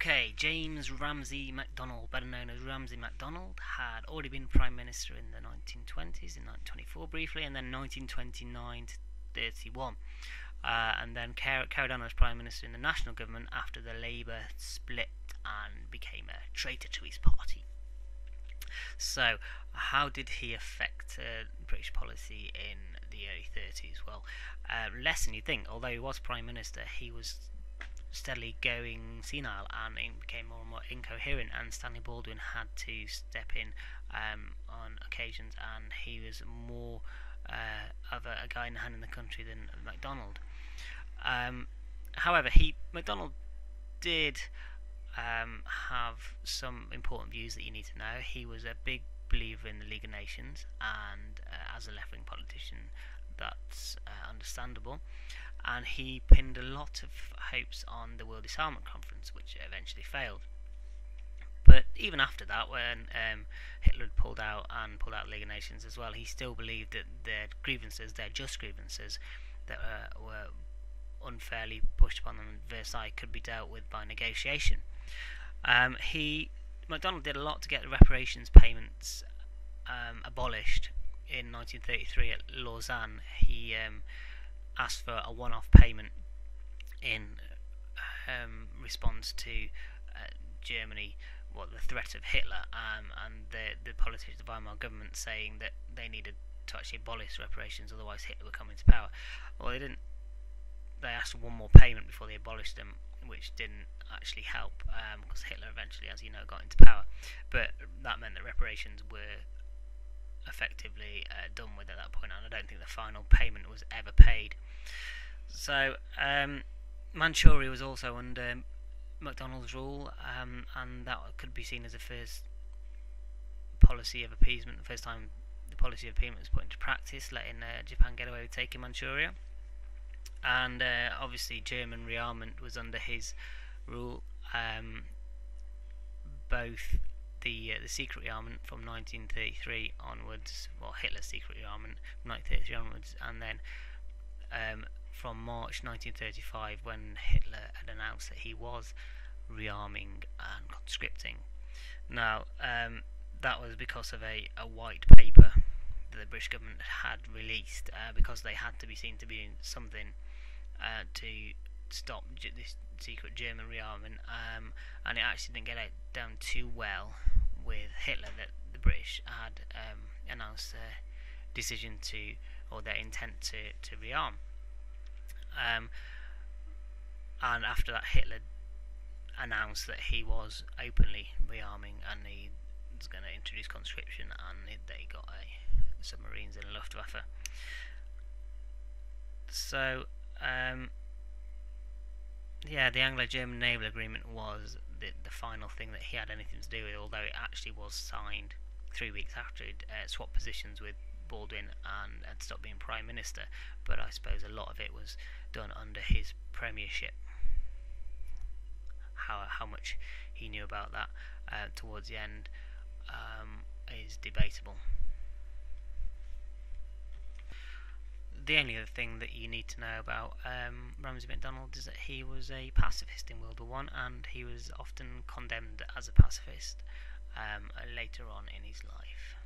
Okay, James Ramsay MacDonald, better known as Ramsay MacDonald, had already been Prime Minister in the 1920s, in 1924 briefly, and then 1929 to 31. And then carried on as Prime Minister in the National Government after the Labour split and became a traitor to his party. So, how did he affect British policy in the early 30s? Well, less than you'd think. Although he was Prime Minister, he was steadily going senile and it became more and more incoherent, and Stanley Baldwin had to step in on occasions, and he was more of a guy in the hand in the country than MacDonald. However, MacDonald did have some important views that you need to know. He was a big believer in the League of Nations, and as a left-wing politician, that's understandable. And he pinned a lot of hopes on the World Disarmament Conference, which eventually failed. But even after that, when Hitler had pulled out the League of Nations as well, he still believed that their just grievances, that were unfairly pushed upon them at Versailles, could be dealt with by negotiation. MacDonald did a lot to get the reparations payments abolished. In 1933 at Lausanne, he asked for a one-off payment in response to Germany, the threat of Hitler, and the politicians of the Weimar government saying that they needed to actually abolish reparations, otherwise Hitler would come into power. Well, they didn't. They asked for one more payment before they abolished them, which didn't actually help, because Hitler eventually, as you know, got into power. But that meant that reparations were effectively done with at that point, and I don't think the final payment was ever paid. So Manchuria was also under MacDonald's rule, and that could be seen as the first policy of appeasement, the first time the policy of appeasement was put into practice, letting Japan get away with taking Manchuria. And obviously German rearmament was under his rule, both the secret rearmament from 1933 onwards, Hitler's secret rearmament from 1933 onwards, and then from March 1935, when Hitler had announced that he was rearming and conscripting. Now, that was because of a white paper that the British government had released, because they had to be seen to be doing something to stop this secret German rearmament, and it actually didn't get down too well with Hitler that the British had announced their decision to, or their intent to rearm. And after that, Hitler announced that he was openly rearming, and he was going to introduce conscription, and they got submarines and a Luftwaffe. So the Anglo-German naval agreement was the final thing that he had anything to do with, although it actually was signed 3 weeks after he'd swapped positions with Baldwin and had stopped being Prime Minister. But I suppose a lot of it was done under his premiership. How much he knew about that towards the end is debatable. The only other thing that you need to know about Ramsay MacDonald is that he was a pacifist in World War One, and he was often condemned as a pacifist later on in his life.